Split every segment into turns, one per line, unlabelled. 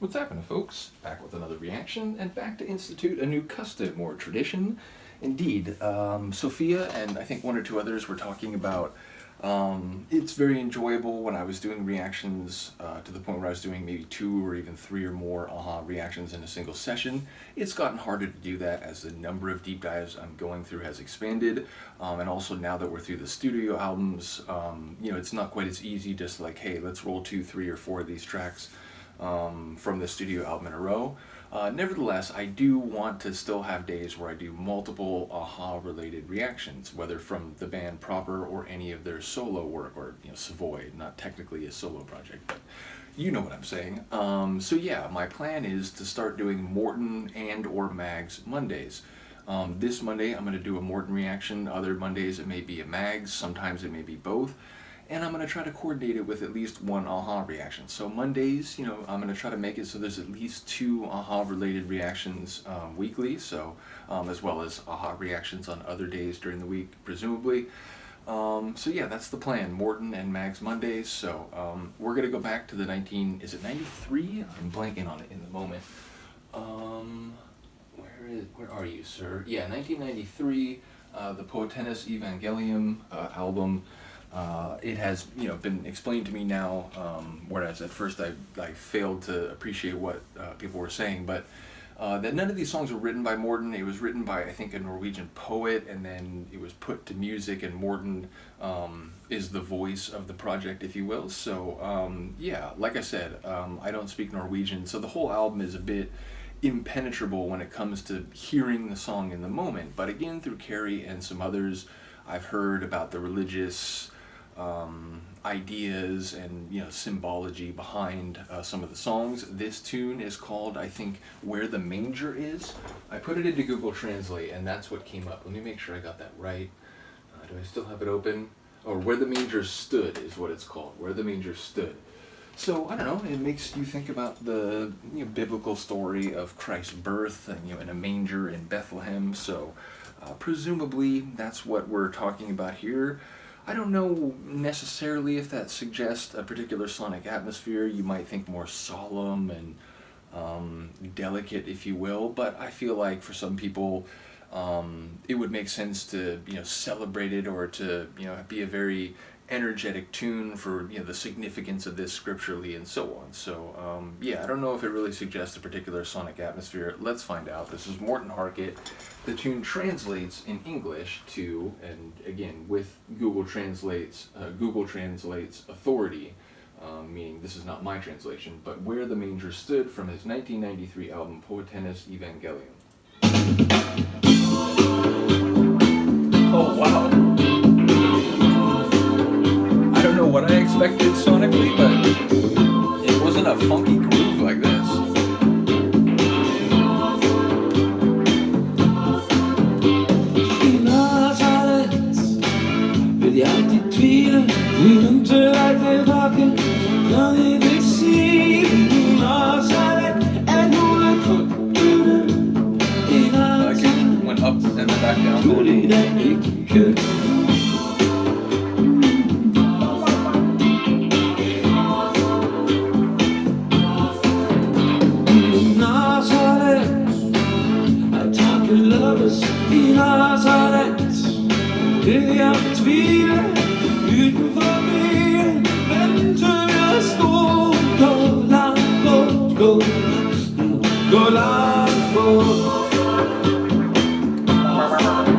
What's happening, folks? Back with another reaction, and back to institute a new custom or tradition. Indeed, Sophia and I think one or two others were talking about it's very enjoyable when I was doing reactions to the point where I was doing maybe 2 or even 3 or more reactions in a single session. It's gotten harder to do that as the number of deep dives I'm going through has expanded, and also now that we're through the studio albums, it's not quite as easy just like, hey, let's roll 2, 3, or 4 of these tracks from the studio album in a row. Nevertheless, I do want to still have days where I do multiple related reactions, whether from the band proper or any of their solo work, or Savoy, not technically a solo project, but you know what I'm saying. So yeah, my plan is to start doing Morten and or Mags Mondays. This Monday I'm going to do a Morten reaction, other Mondays it may be a Mags, sometimes it may be both. And I'm going to try to coordinate it with at least one reaction. So Mondays, I'm going to try to make it so there's at least 2 related reactions weekly, so as well as reactions on other days during the week, presumably. So yeah, that's the plan, Morten and Mags Mondays. So we're going to go back to the 93? I'm blanking on it in the moment. Where are you, sir? Yeah, 1993, the Poetenes Evangelium album. It has, been explained to me now, whereas at first I failed to appreciate what people were saying, but that none of these songs were written by Morten. It was written by, I think, a Norwegian poet, and then it was put to music, and Morten is the voice of the project, if you will. So, yeah, like I said, I don't speak Norwegian, so the whole album is a bit impenetrable when it comes to hearing the song in the moment. But again, through Carrie and some others, I've heard about the religious ideas and symbology behind some of the songs. This tune is called, I think, Where the Manger Is. I put it into Google Translate and that's what came up. Let me make sure I got that right. Do I still have it open? Or Where the Manger Stood is what it's called. Where the Manger Stood. So, I don't know, it makes you think about the biblical story of Christ's birth and, in a manger in Bethlehem. So presumably that's what we're talking about here. I don't know necessarily if that suggests a particular sonic atmosphere. You might think more solemn and delicate, if you will, but I feel like for some people it would make sense to celebrate it, or to be a very energetic tune for the significance of this scripturally and so on. So yeah, I don't know if it really suggests a particular sonic atmosphere. Let's find out. This is Morten Harket. The tune translates in English to, and again with Google Translate's authority, meaning this is not my translation, but Where the Manger Stood from his 1993 album Poetenes Evangelium. Oh wow. I don't know what I expected sonically, but it wasn't a funky groove like this. It went up and then back down.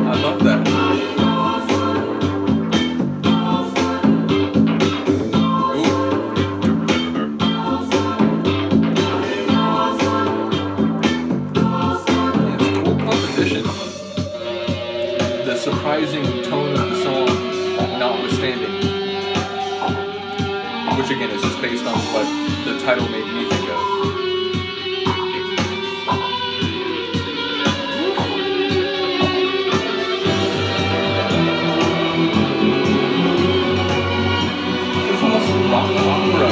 I love that. It's a cool composition. The surprising tone of the song notwithstanding, which again is just based on what the title made me think of. It's almost rock opera.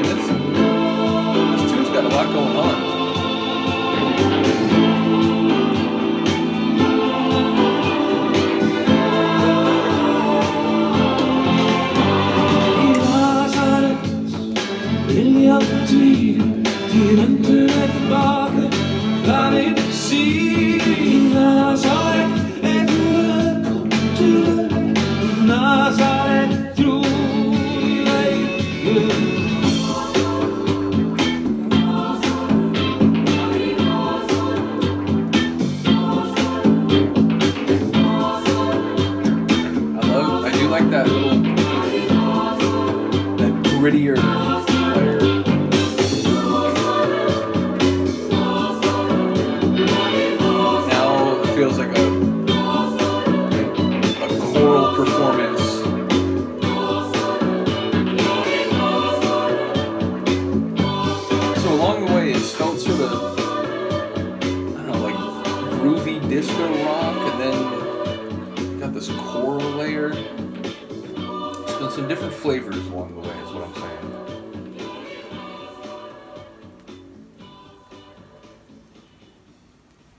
This tune's got a lot going on. Grittier layer. Now it feels like a choral performance. So along the way it's felt sort of, I don't know, like groovy disco rock, and then got this choral layer. It's been some different flavors along the way is what I'm saying.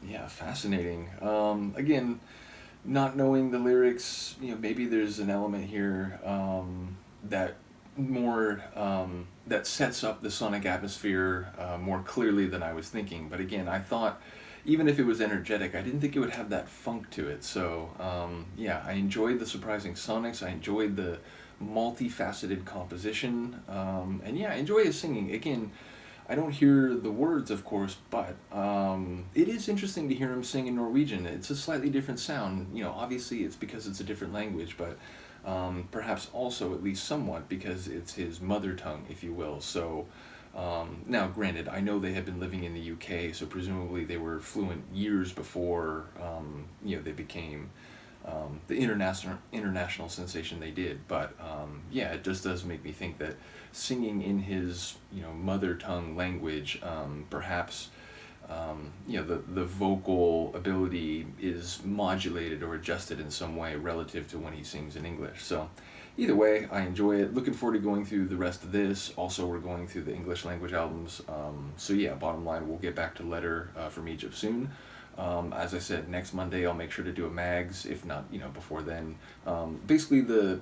Yeah, fascinating. Again, not knowing the lyrics, maybe there's an element here that more that sets up the sonic atmosphere more clearly than I was thinking. But again, I thought even if it was energetic, I didn't think it would have that funk to it. So yeah, I enjoyed the surprising sonics. I enjoyed the multifaceted composition, and yeah, I enjoy his singing. Again, I don't hear the words, of course, but it is interesting to hear him sing in Norwegian. It's a slightly different sound. Obviously it's because it's a different language, but perhaps also at least somewhat because it's his mother tongue, if you will. So now, granted, I know they had been living in the UK, so presumably they were fluent years before they became the international sensation they did. But yeah, it just does make me think that singing in his mother tongue language, perhaps the vocal ability is modulated or adjusted in some way relative to when he sings in English. So either way, I enjoy it. Looking forward to going through the rest of this. Also, we're going through the English language albums. So yeah, bottom line, we'll get back to Letter from Egypt soon. As I said, next Monday I'll make sure to do a mags, if not before then. Basically the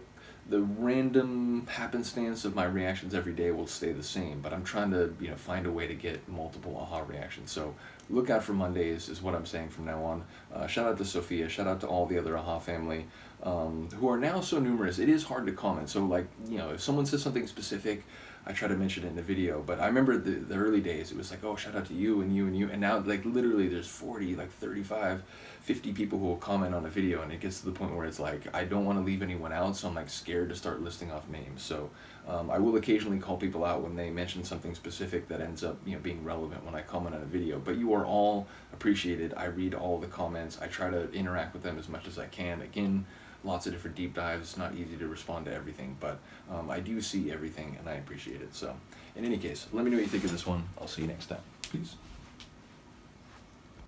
random happenstance of my reactions every day will stay the same, but I'm trying to find a way to get multiple aha reactions. So look out for Mondays is what I'm saying from now on. Shout out to Sophia, shout out to all the other aha family, who are now so numerous. It is hard to comment. So if someone says something specific, I try to mention it in the video, but I remember the early days, it was like, oh, shout out to you and you and you, and now literally there's 40, 35, 50 people who will comment on a video, and it gets to the point where it's like, I don't want to leave anyone out, so I'm scared to start listing off names. So I will occasionally call people out when they mention something specific that ends up being relevant when I comment on a video, but you are all appreciated. I read all the comments. I try to interact with them as much as I can. Again, lots of different deep dives. It's not easy to respond to everything, but I do see everything and I appreciate it. So in any case, let me know what you think of this one. I'll see you next time. Peace.